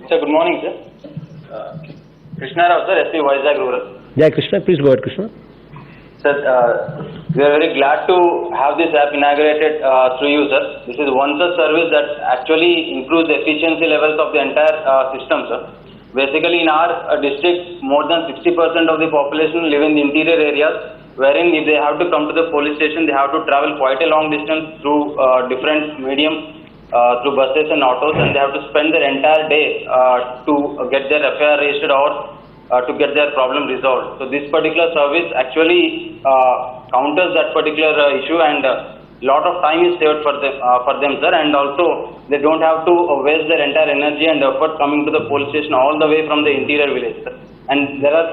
Sir, good morning, sir. Krishna Rao, sir, SP Vizag Rural. Yeah, Krishna, please go ahead, Krishna. Sir, we are very glad to have this app inaugurated through you, sir. This is one such service that actually improves the efficiency levels of the entire system, sir. Basically, in our district, more than 60% of the population live in the interior areas, wherein if they have to come to the police station, they have to travel quite a long distance through different mediums, through buses and autos, and they have to spend their entire day to get their FIR registered or to get their problem resolved. So this particular service actually counters that particular issue, and lot of time is saved for them, sir, and also they don't have to waste their entire energy and effort coming to the police station all the way from the interior village, sir. And there are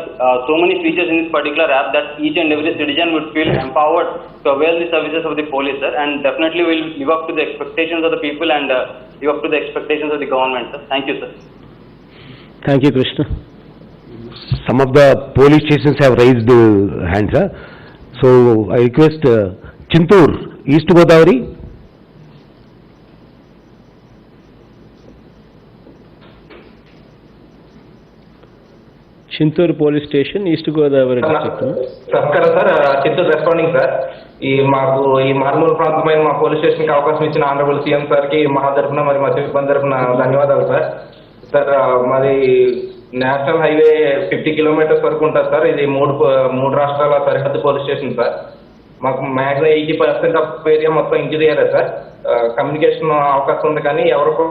so many features in this particular app that each and every citizen would feel empowered to avail the services of the police, sir, and definitely will live up to the expectations of the people and live up to the expectations of the government, sir. Thank you, sir. Thank you, Krishna. Some of the police stations have raised hands, sir. So I request Chintur, East Godavari. Chintur Police Station, East Godavari district. నమస్కారం sir, Chittoor responding sir. మాకు ఈ మారుమూల ప్రాంతమైన మా police స్టేషన్కి అవకాశం ఇచ్చిన honourable CM సార్కి మా తరఫున మరి మా సిబ్బంది తరఫున ధన్యవాదాలు సార్. సార్ మాది నేషనల్ హైవే 50 కిలోమీటర్స్ వరకు ఉంటుంది సార్. ఇది మూడు రాష్ట్రాల సరిహద్దు పోలీస్ స్టేషన్ సార్. మాకు మ్యాక్సిమం 80% ఆఫ్ ఏరియా మొత్తం ఇంటీరియరే సార్. కమ్యూనికేషన్ అవకాశం ఉంది, కానీ ఎవరికో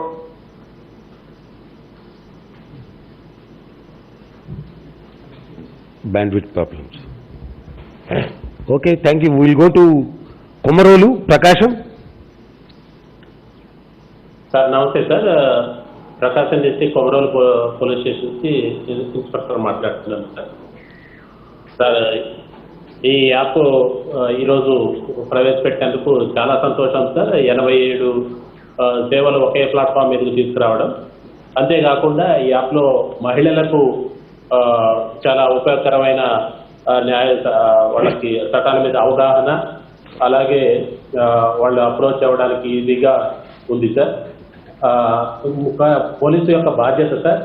Bandwidth problems. Okay, thank you. We will go to Komarolu, Prakasham. Sir నమస్తే సార్, ప్రకాశం డిస్ట్రిక్ట్ కొమరోలు పోలీస్ స్టేషన్కి ఇన్స్పెక్టర్ మాట్లాడుతున్నాను సార్. సార్ ఈ యాప్ ఈరోజు ప్రవేశపెట్టేందుకు చాలా సంతోషం సార్. 87 సేవలు ఒకే ప్లాట్ఫామ్ మీదకి తీసుకురావడం, అంతేకాకుండా ఈ యాప్లో మహిళలకు చాలా ఉపయోగకరమైన వాళ్ళకి చట్టాల మీద అవగాహన, అలాగే వాళ్ళు అప్రోచ్ అవ్వడానికి ఈజీగా ఉంది సార్. పోలీసు యొక్క బాధ్యత సార్,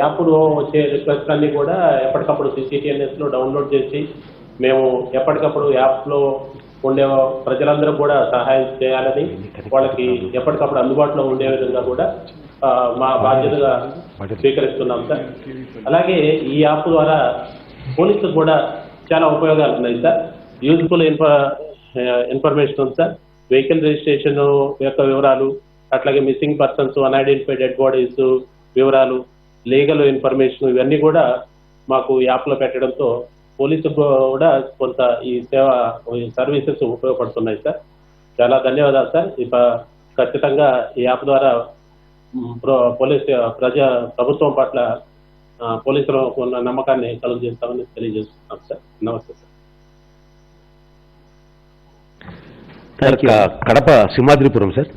యాప్లో వచ్చే రిక్వెస్ట్లన్నీ కూడా ఎప్పటికప్పుడు CCTNSలో డౌన్లోడ్ చేసి మేము ఎప్పటికప్పుడు యాప్లో ఉండే ప్రజలందరూ కూడా సహాయం చేయాలని, వాళ్ళకి ఎప్పటికప్పుడు అందుబాటులో ఉండే విధంగా కూడా మా బాధ్యతగా స్వీకరిస్తున్నాం సార్. అలాగే ఈ యాప్ ద్వారా పోలీసులకు కూడా చాలా ఉపయోగాలు ఉన్నాయి సార్. యూజ్ఫుల్ ఇన్ఫర్మేషన్ ఉంది సార్. వెహికల్ రిజిస్ట్రేషన్ యొక్క వివరాలు, అట్లాగే missing persons, unidentified dead bodies వివరాలు, లీగల్ ఇన్ఫర్మేషన్, ఇవన్నీ కూడా మాకు యాప్లో పెట్టడంతో పోలీసుకు కూడా కొంత ఈ సర్వీసెస్ ఉపయోగపడుతున్నాయి సార్. చాలా ధన్యవాదాలు సార్. ఖచ్చితంగా ఈ యాప్ ద్వారా ప్రభుత్వం పట్ల పోలీసులు ఉన్న నమ్మకాన్ని కలుగు చేస్తామని తెలియజేస్తున్నాం సార్. నమస్తే sir. Kadapa Simhadripuram sir.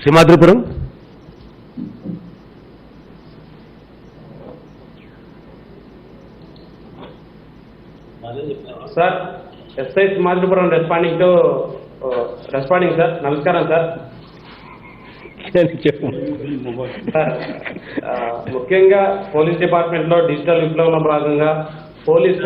Simhadripuram. Sir, SI Simhadripuram responding sir. నమస్కారం సార్. సార్, ముఖ్యంగా పోలీస్ డిపార్ట్మెంట్లో డిజిటల్ విప్లవంలో భాగంగా పోలీస్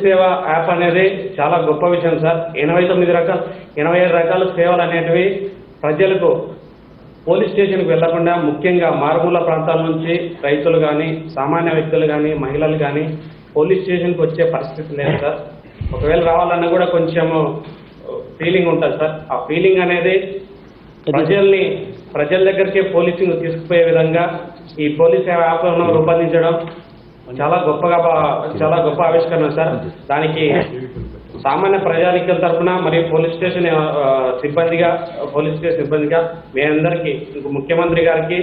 సేవ యాప్ అనేది చాలా గొప్ప విషయం సార్. 87 రకాల సేవలు అనేటివి ప్రజలకు పోలీస్ స్టేషన్కి వెళ్లకుండా, ముఖ్యంగా మారుమూల ప్రాంతాల నుంచి రైతులు కానీ, సామాన్య వ్యక్తులు కానీ, మహిళలు కానీ పోలీస్ స్టేషన్కి వచ్చే పరిస్థితి లేదు సార్. ఒకవేళ రావాలన్నా కూడా కొంచెం ఫీలింగ్ ఉంటుంది సార్. ఆ ఫీలింగ్ అనేది ప్రజల దగ్గరికే పోలీసింగ్ తీసుకుపోయే విధంగా ఈ పోలీస్ సేవ యాప్ను రూపొందించడం చాలా గొప్ప ఆవిష్కరణ సార్. దానికి సామాన్య ప్రజానికల తరఫున మరియు పోలీస్ స్టేషన్ సిబ్బందిగా మీ అందరికీ, ముఖ్యమంత్రి గారికి,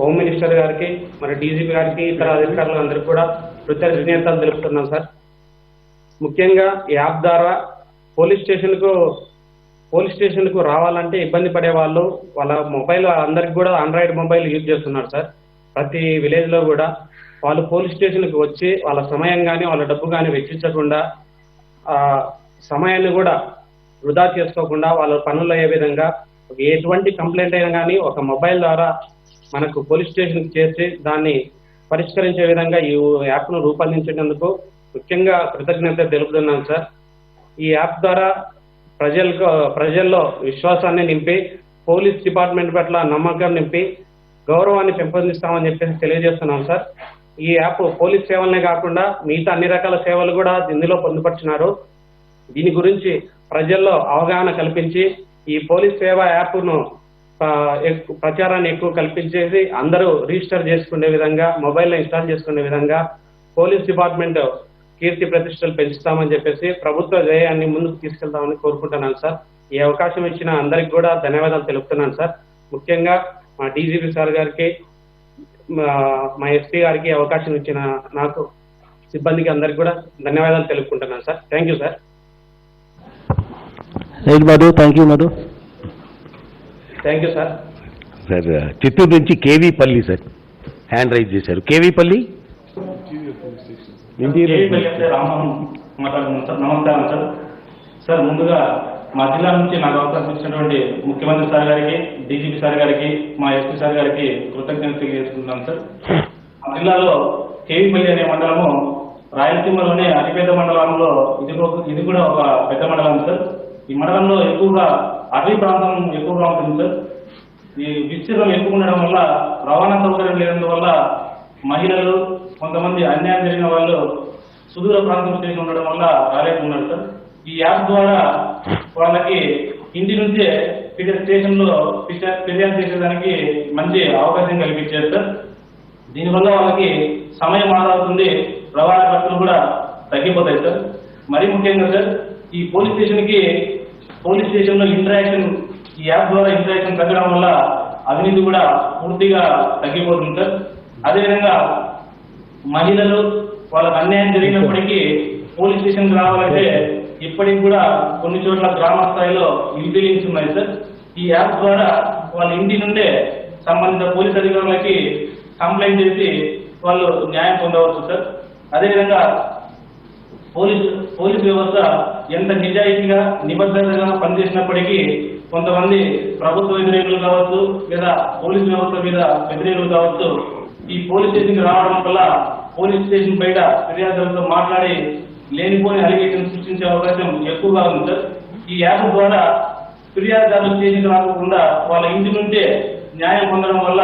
హోమ్ మినిస్టర్ గారికి, మరి DGP గారికి, ఇతర అధికారులందరికీ కూడా కృతజ్ఞతలు తెలుపుతున్నాం సార్. ముఖ్యంగా ఈ యాప్ ద్వారా పోలీస్ స్టేషన్కు రావాలంటే ఇబ్బంది పడే వాళ్ళు వాళ్ళ మొబైల్, అందరికి కూడా ఆండ్రాయిడ్ మొబైల్ యూజ్ చేస్తున్నారు సార్. ప్రతి విలేజ్లో కూడా వాళ్ళు పోలీస్ స్టేషన్కి వచ్చి వాళ్ళ సమయం కానీ వాళ్ళ డబ్బు కానీ వెచ్చించకుండా, సమయాన్ని కూడా వృధా చేసుకోకుండా వాళ్ళ పనులు అయ్యే విధంగా ఎటువంటి కంప్లైంట్ అయినా కానీ ఒక మొబైల్ ద్వారా మనకు పోలీస్ స్టేషన్కి చేర్చి దాన్ని పరిష్కరించే విధంగా ఈ యాప్ను రూపొందించినందుకు ముఖ్యంగా కృతజ్ఞత తెలుపుతున్నాను సార్. ఈ యాప్ ద్వారా ప్రజల్లో విశ్వాసాన్ని నింపి పోలీస్ డిపార్ట్మెంట్ పట్ల నమ్మకం నింపి గౌరవాన్ని పెంపొందిస్తామని చెప్పేసి తెలియజేస్తున్నాం సార్. ఈ యాప్ పోలీస్ సేవలనే కాకుండా మిగతా అన్ని రకాల సేవలు కూడా ఇందులో పొందుపరిచినారు. దీని గురించి ప్రజల్లో అవగాహన కల్పించి ఈ పోలీస్ సేవ యాప్ను ప్రచారాన్ని ఎక్కువ కల్పించేసి అందరూ రిజిస్టర్ చేసుకునే విధంగా మొబైల్లో ఇన్స్టాల్ చేసుకునే విధంగా పోలీస్ డిపార్ట్మెంట్ కీర్తి ప్రతిష్టలు పెంచుతామని చెప్పేసి ప్రభుత్వ ధ్యేయాన్ని ముందుకు తీసుకెళ్తామని కోరుకుంటున్నాను సార్. ఈ అవకాశం ఇచ్చిన అందరికి కూడా ధన్యవాదాలు తెలుపుతున్నాను సార్. ముఖ్యంగా మా డీజీపీ సార్ గారికి, మా ఎస్పీ గారికి అవకాశం ఇచ్చిన నాకు సిబ్బందికి అందరికి కూడా ధన్యవాదాలు తెలుపుకుంటున్నాను sir. Thank you sir. Right Madhu, thank you Madhu. Thank you sir. Sir Chittoor నుంచి కేవీ పల్లి సార్ హ్యాండ్ రైజ్ చేశారు. కేవీ పల్లి మాట్లాడుతున్నాను సార్. నమస్కారం సార్. సార్ ముందుగా మా జిల్లా నుంచి నాకు అవకాశం ఇచ్చినటువంటి ముఖ్యమంత్రి సార్ గారికి, డీజీపీ సార్ గారికి, మా ఎస్పీ సార్ గారికి కృతజ్ఞత తెలియజేస్తున్నాను సార్. మా జిల్లాలో కేవీపల్లి అనే మండలము రాయలసీమలోనే అతిపెద్ద మండలంలో ఇది కూడా ఒక పెద్ద మండలం సార్. ఈ మండలంలో ఎక్కువగా అటవీ ప్రాంతం ఎక్కువగా ఉంటుంది సార్. ఈ విస్తీర్ణం ఎక్కువ ఉండడం వల్ల రవాణా సౌకర్యం లేనందువల్ల మహిళలు, కొంతమంది అన్యాయం జరిగిన వాళ్ళు సుదూర ప్రాంతం చేసి ఉండడం వల్ల రాలేకున్నారు సార్. ఈ యాప్ ద్వారా వాళ్ళకి ఇంటి నుంచే స్టేషన్లో ఫిర్యాదు చేసేదానికి మంచి అవకాశం కల్పించారు సార్. దీనివల్ల వాళ్ళకి సమయం ఆదా అవుతుంది, రవాణా ఖర్చులు కూడా తగ్గిపోతాయి సార్. మరీ ముఖ్యంగా సార్, ఈ పోలీస్ స్టేషన్లో ఇంటరాక్షన్, ఈ యాప్ ద్వారా ఇంటరాక్షన్ తగ్గడం వల్ల అవినీతి కూడా పూర్తిగా తగ్గిపోతుంది సార్. అదేవిధంగా మహిళలు వాళ్ళకి అన్యాయం జరిగినప్పటికీ పోలీస్ స్టేషన్కి రావాలంటే ఇప్పటికి కూడా కొన్ని చోట్ల గ్రామ స్థాయిలో ఇన్ఫీలింగ్స్ ఉన్నాయి సార్. ఈ యాప్ ద్వారా వాళ్ళ ఇంటి నుండే సంబంధిత పోలీస్ అధికారులకి కంప్లైంట్ చేసి వాళ్ళు న్యాయం పొందవచ్చు సార్. అదేవిధంగా పోలీస్ వ్యవస్థ ఎంత నిజాయితీగా నిబద్ధతగా పనిచేసినప్పటికీ కొంతమంది ప్రభుత్వ వ్యతిరేకులు కావచ్చు, లేదా పోలీస్ వ్యవస్థ మీద వ్యతిరేకులు కావచ్చు, ఈ పోలీస్ స్టేషన్కి రావడం వల్ల పోలీస్ స్టేషన్ బయట ఫిర్యాదులతో మాట్లాడి లేనిపోని అలిగేషన్ సృష్టించే అవకాశం ఎక్కువగా ఉంది సార్. ఈ యాప్ ద్వారా ఫిర్యాదుదారులు స్టేషన్కి రాకుండా వాళ్ళ ఇంటి నుండే న్యాయం పొందడం వల్ల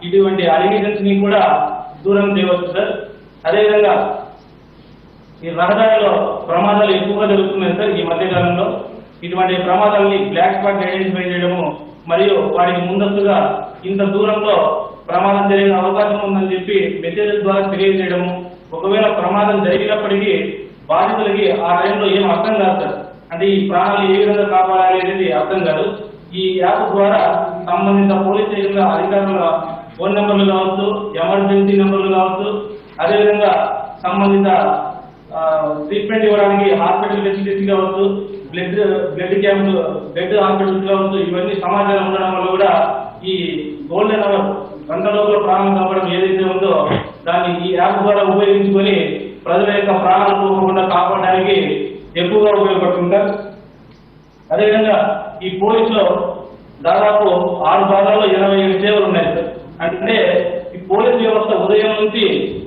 ఇటువంటి అలిగేషన్స్ ని కూడా దూరం చేయవచ్చు సార్. అదేవిధంగా ఈ రహదారిలో ప్రమాదాలు ఎక్కువగా జరుగుతున్నాయి సార్. ఈ మధ్యకాలంలో ఇటువంటి ప్రమాదాలని బ్లాక్ స్పాట్ ఐడెంటిఫై చేయడము, మరియు వాటికి ముందస్తుగా ఇంత దూరంలో ప్రమాదం జరిగే అవకాశం ఉందని చెప్పి మెసేజెస్ ద్వారా తెలియజేయడము, ఒకవేళ ప్రమాదం జరిగినప్పటికీ బాధితులకి ఆ టైంలో ఏం అర్థం కాదు సార్. అంటే ఈ ప్రాణాలు ఏ విధంగా కాపాడాలి అనేది అర్థం కాదు. ఈ యాప్ ద్వారా సంబంధిత పోలీస్ స్టేషన్ల అధికారుల ఫోన్ నెంబర్లు కావచ్చు, ఎమర్జెన్సీ నెంబర్లు కావచ్చు, అదేవిధంగా సంబంధిత ట్రీట్మెంట్ ఇవ్వడానికి హాస్పిటల్ ఫెసిలిటీస్ కావచ్చు, బ్లడ్ క్యాంప్, బెడ్ హాస్పిటల్స్ కావచ్చు, ఇవన్నీ సమాచారం ఉండడం వల్ల కూడా ఈ గోల్డెన్ అవర్ గంట లోపల ప్రాణం కావడం ఏదైతే ఉందో దాన్ని ఈ యాప్ ద్వారా ఉపయోగించుకొని ప్రజల యొక్క ప్రాణాలు పోకుండా కాపాడడానికి ఎక్కువగా ఉపయోగపడుతుంటారు. అదేవిధంగా ఈ పోలీసులో దాదాపు 6 భాగాల్లో 87 సేవలు ఉన్నాయి సార్. అంటే ఈ పోలీస్ వ్యవస్థ ఉదయం నుంచి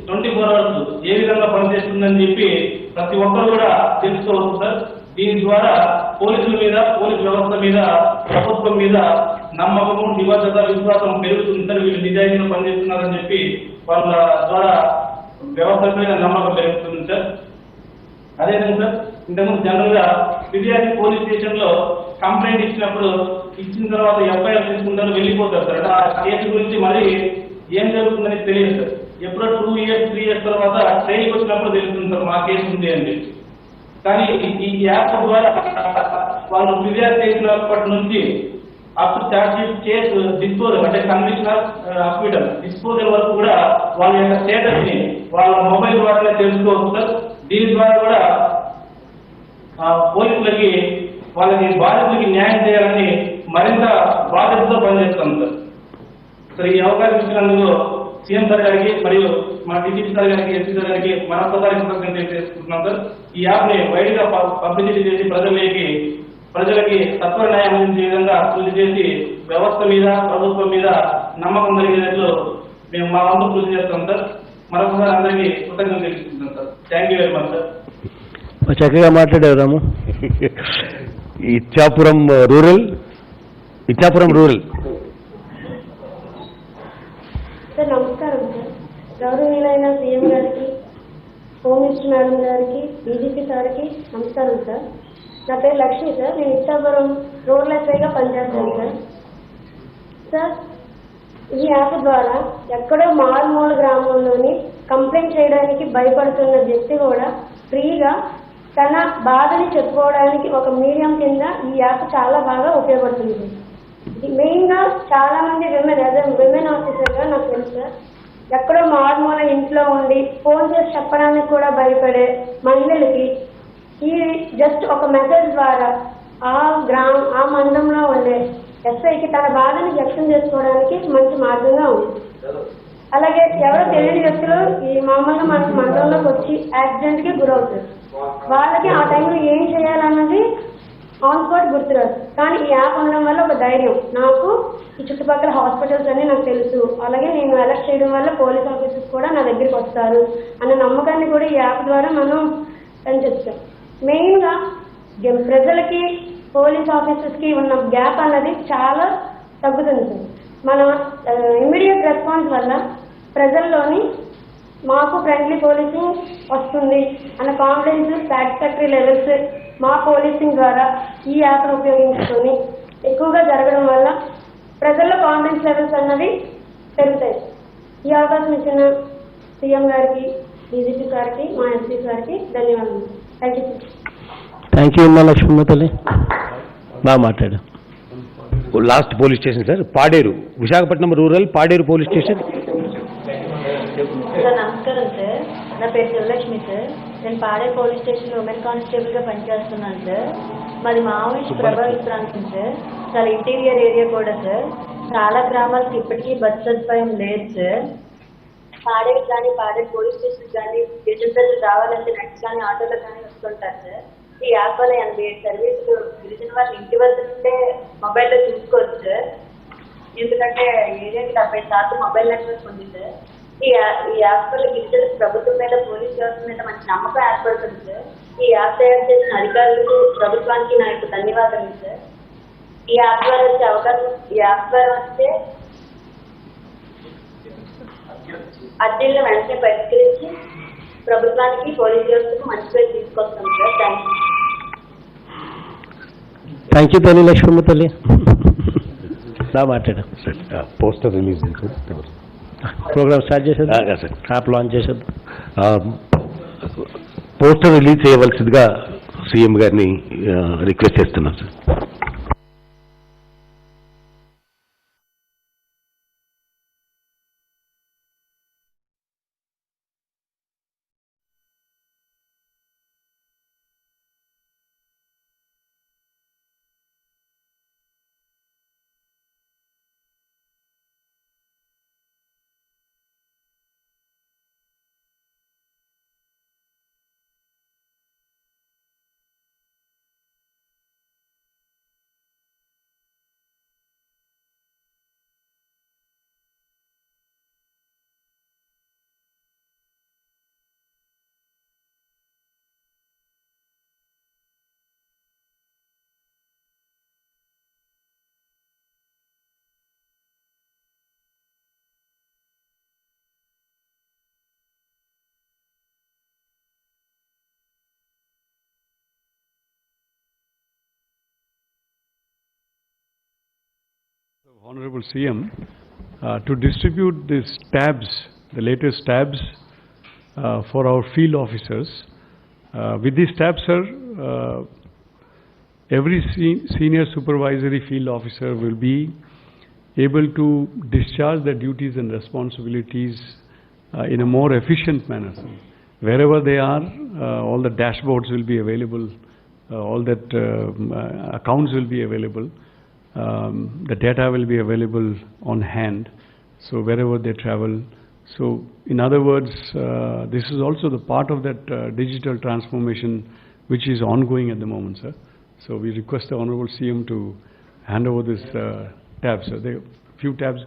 24 hours ఏ విధంగా పనిచేస్తుందని చెప్పి ప్రతి ఒక్కరు కూడా తెలుసుకోవచ్చు సార్. దీని ద్వారా పోలీసుల మీద, పోలీస్ వ్యవస్థ మీద, ప్రభుత్వం మీద నమ్మకము, నిబద్ధత, విశ్వాసం పెరుగుతుంది సార్. వీళ్ళు నిజాయితీగా పనిచేస్తున్నారని చెప్పి వాళ్ళ ద్వారా వ్యవస్థ మీద నమ్మకం పెరుగుతుంది సార్. అదేవిధంగా సార్, ఇంతకుముందు జనరల్ గా ఫిర్యాదు పోలీస్ స్టేషన్ లో కంప్లైంట్ ఇచ్చిన తర్వాత ఎఫ్ఐఆర్ తీసుకుంటారు, వెళ్ళిపోతారు సార్. అంటే ఆ కేసు గురించి మరి ఏం జరుగుతుందని తెలియదు సార్. ఎప్పుడో 2 years 3 years తర్వాత ట్రైన్కి వచ్చినప్పుడు తెలుస్తుంది సార్ మా కేసు ఉంది అని. కానీ ఈ యాప్ ద్వారా వాళ్ళు ఫిర్యాదు చేసినప్పటి నుంచి up to chargesheet case disposal, అంటే కన్విక్షన్ ఆఫ్ అక్విటల్, డిస్పోజల్ వరకు కూడా వాళ్ళ యొక్క స్టేటస్ ని వాళ్ళ మొబైల్ ద్వారానే తెలుసుకోవచ్చు సార్. దీని ద్వారా కూడా పోలీసులకి వాళ్ళకి బాధితులకి న్యాయం చేయాలని మరింత బాధ్యతతో పనిచేస్తాం సార్. సార్ ఈ అవకాశం ఇచ్చినందుకు సీఎం సార్ గారికి మరియు మా డీజీపీ సార్ గారికి, ఎస్పీ సార్ గారికి మరొకసారి కృతజ్ఞతలు తెలియజేసుకుంటున్నాం సార్. ఈ యాప్ ని వైడ్ గా పబ్లిసిటీ చేసి ప్రజలకి ప్రజలకి తత్వ న్యాయం అందించే విధంగా కృషి చేసి వ్యవస్థ మీద ప్రభుత్వం మీద నమ్మకం కలిగేటట్లు మేము మా వంతు కృషి చేస్తాం సార్. మరొకసారి అందరికీ కృతజ్ఞతలు తెలుసుకుంటాం sir. Thank you very much sir. చక్కగా మాట్లాడారు రాము. ఇచ్చాపురం రూరల్ సార్ నమస్కారం సార్. గౌరవనీయులైన సీఎం గారికి, హోమ్ మినిస్టర్ మేడం గారికి, డీజీపీ సార్కి నమస్కారం సార్. నా పేరు లక్ష్మి సార్. నేను ఇచ్చాపురం రూరల్ ఎస్ఐగా పనిచేస్తాను సార్. సార్ ఈ యాప్ ద్వారా ఎక్కడో మారుమూల గ్రామంలోని కంప్లైంట్ చేయడానికి భయపడుతున్న వ్యక్తి కూడా ఫ్రీగా తన బాధని చెప్పుకోవడానికి ఒక మీడియం కింద ఈ యాప్ చాలా బాగా ఉపయోగపడుతుంది. మెయిన్గా చాలా మంది విమెన్ ఆఫీసర్గా నాకు తెలుసు సార్. ఎక్కడో మారుమూల ఇంట్లో ఉండి ఫోన్ చేసి చెప్పడానికి కూడా భయపడే మహిళలకి ఈ జస్ట్ ఒక మెసేజ్ ద్వారా ఆ మండలంలో ఉండే ఎస్ఐకి తన బాధని వ్యక్తం చేసుకోవడానికి మంచి మార్గంగా ఉంది. అలాగే ఎవరో తెలియని వ్యక్తులు ఈ మామూలుగా మన మండలంలోకి వచ్చి యాక్సిడెంట్కి గురవుతారు. వాళ్ళకి ఆ టైంలో ఏం చేయాలన్నది ఆన్ స్పాట్ గుర్తురాదు. కానీ ఈ యాప్ ఉండడం వల్ల ఒక ధైర్యం, నాకు ఈ చుట్టుపక్కల హాస్పిటల్స్ అన్నీ నాకు తెలుసు, అలాగే నేను అలర్ట్ చేయడం వల్ల పోలీస్ ఆఫీసర్స్ కూడా నా దగ్గరికి వస్తారు అన్న నమ్మకాన్ని కూడా ఈ యాప్ ద్వారా మనం పెంచొచ్చాం. మెయిన్గా ప్రజలకి పోలీస్ ఆఫీసర్స్కి ఉన్న గ్యాప్ అన్నది చాలా తగ్గుతుంది సార్. మన ఇమ్మీడియట్ రెస్పాన్స్ వల్ల ప్రజల్లోని మాకు ఫ్రెండ్లీ పోలీసింగ్ వస్తుంది అన్న కాన్ఫిడెన్స్, సాటిస్ఫాక్టరీ లెవెల్స్ మా పోలీసింగ్ ద్వారా ఈ యాప్ను ఉపయోగించుకొని ఎక్కువగా జరగడం వల్ల ప్రజల్లో కాన్ఫిడెన్స్ లెవెల్స్ అన్నవి పెరుగుతాయి. ఈ అవకాశం ఇచ్చిన సీఎం గారికి, డీజీపీ గారికి, మా ఎస్పీ గారికి ధన్యవాదాలు. Thank you sir. Thank you అమ్మా లక్ష్మమ్మ తల్లి, బాగా మాట్లాడు. Last police station sir, Paderu, Visakhapatnam rural Paderu police station. Sir నమస్కారం సార్. నా పేరు శివలక్ష్మి సార్. నేను పాడేరు పోలీస్ స్టేషన్ ఉమెన్ కానిస్టేబుల్గా పనిచేస్తున్నాను సార్. మాది మావోయిస్ట్ ప్రభావిత ప్రాంతం సార్. చాలా ఇంటీరియర్ ఏరియా కూడా సార్. చాలా గ్రామాలకు ఇప్పటికీ బస్ సదుపాయం లేదు సార్. పాడేరు కానీ పాడేరు పోలీస్ స్టేషన్ కానీ గిరిజనులు రావాలంటే నెక్స్ట్ కానీ ఆటోలో కానీ వస్తుంటారు సార్. ఈ యాప్ వల్ల 87 సర్వీసులు గిరిజన వాళ్ళ ఇంటి వద్ద నుండే మొబైల్లో చూసుకోవచ్చు సార్. ఎందుకంటే ఏరియాకి 70% మొబైల్ నెట్వర్క్ ఉంది సార్. ఈ యాప్ వల్ల గిరిజనులకు ప్రభుత్వం మీద, పోలీస్ వ్యవస్థ మీద మంచి నమ్మకం ఏర్పడుతుంది సార్. ఈ యాప్ తయారు చేసిన అధికారులకు, ప్రభుత్వానికి నా యొక్క ధన్యవాదాలు సార్. ఈ యాప్ ద్వారా వచ్చే అవకాశం, ఈ యాప్ ద్వారా వస్తే అర్జీలను వెంటనే పరిష్కరించి ప్రభుత్వానికి, పోలీస్ వ్యవస్థకు మంచి పేరు తీసుకొస్తాం సార్. థ్యాంక్ యూ తల్లి లక్ష్మమ్మ తల్లి, బాగా మాట్లాడు. పోస్టర్ రిలీజ్ ప్రోగ్రామ్ స్టార్ట్ చేసేది, సార్ యాప్ లాంచ్ చేసేది. పోస్టర్ రిలీజ్ చేయవలసిందిగా సీఎం గారిని రిక్వెస్ట్ చేస్తున్నాం sir. Honorable CM, to distribute these tabs, the latest tabs for our field officers. With these tabs, sir, every senior supervisory field officer will be able to discharge their duties and responsibilities in a more efficient manner. Wherever they are, all the dashboards will be available, all that accounts will be available. The data will be available on hand, so wherever they travel. So in other words, this is also the part of that digital transformation which is ongoing at the moment, sir. So we request the Honorable CM to hand over this tab, sir. There are few tabs.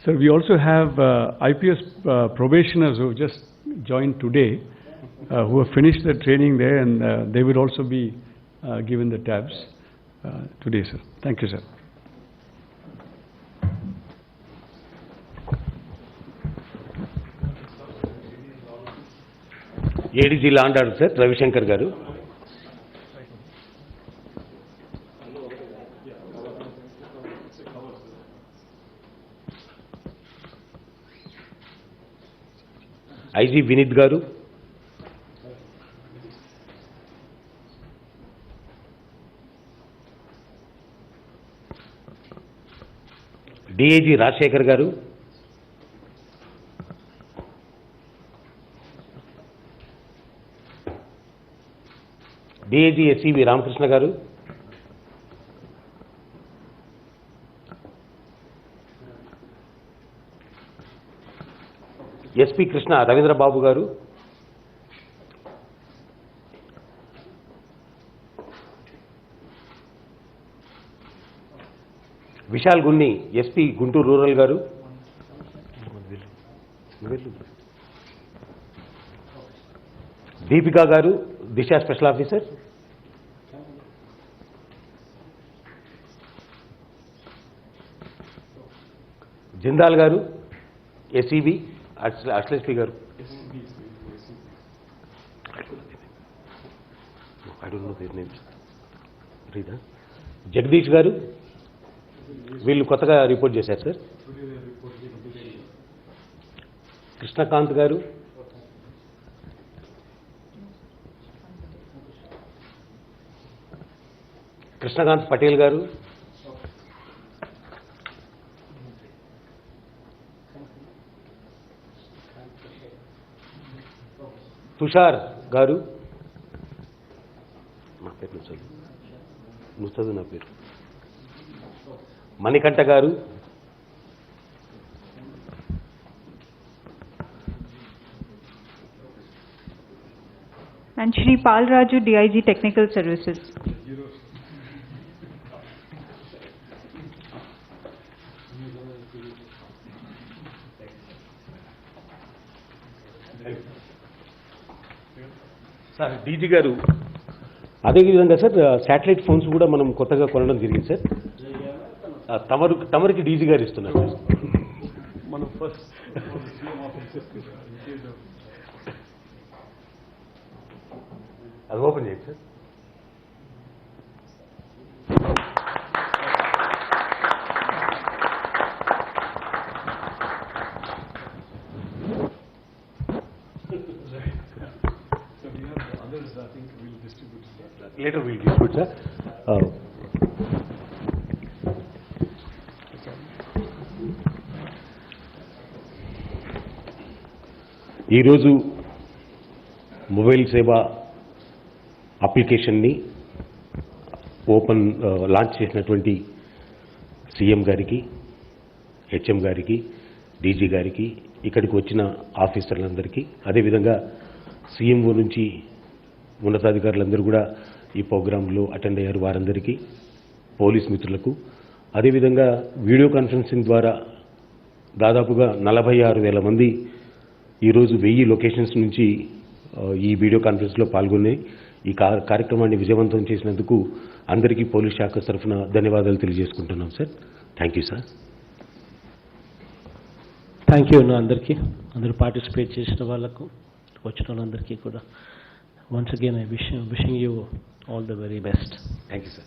Sir, we also have IPS probationers who have just joined today, who have finished their training there, and they will also be given the tabs today, sir. Thank you, sir. ADG Law and Order, sir, Ravishankar garu. IG Vinith garu. DAG Rajshekhar garu. DAG SCV Ramakrishna garu. SP Krishna Ravindra Babu garu. Vishal Gunni SP Guntur Rural garu. Deepika garu Disha Special Officer. Jindal garu SCB Ashlesh P garu. I don't know their names. Read huh? Jagdish garu వీళ్ళు కొత్తగా report చేశారు sir. Krishnakanth గారు, కృష్ణకాంత్ పటేల్ గారు, తుషార్ గారు, నా పేరు నువ్వు నా పేరు మణికంఠ గారు, and Shri Pal Raju, DIG Technical Services. Sir DG గారు, అదేవిధంగా సార్ శాటిలైట్ ఫోన్స్ కూడా మనం కొత్తగా కొనడం జరిగింది సార్. తమరికి డీజీ గారు ఇస్తున్నారు సార్. మనం ఫస్ట్ అది ఓపెన్ చేయండి sir. Later we'll distribute, sir. ఈరోజు మొబైల్ సేవ అప్లికేషన్ని లాంచ్ చేసినటువంటి సీఎం గారికి, హెచ్ఎం గారికి, డీజీ గారికి, ఇక్కడికి వచ్చిన ఆఫీసర్లందరికీ, అదేవిధంగా సీఎంఓ నుంచి ఉన్నతాధికారులందరూ కూడా ఈ ప్రోగ్రాంలో అటెండ్ అయ్యారు, వారందరికీ, పోలీస్ మిత్రులకు, అదేవిధంగా వీడియో కాన్ఫరెన్సింగ్ ద్వారా దాదాపుగా 46,000 మంది ఈరోజు 1000 లొకేషన్స్ నుంచి ఈ వీడియో కాన్ఫరెన్స్లో పాల్గొని ఈ కార్యక్రమాన్ని విజయవంతం చేసినందుకు అందరికీ పోలీస్ శాఖ తరఫున ధన్యవాదాలు తెలియజేసుకుంటున్నాం sir. Thank you sir. Thank you అందరికీ, అందరూ పార్టిసిపేట్ చేసిన వాళ్ళకు, వచ్చిన వాళ్ళందరికీ కూడా once again I wishing you all the very best. Thank you, sir.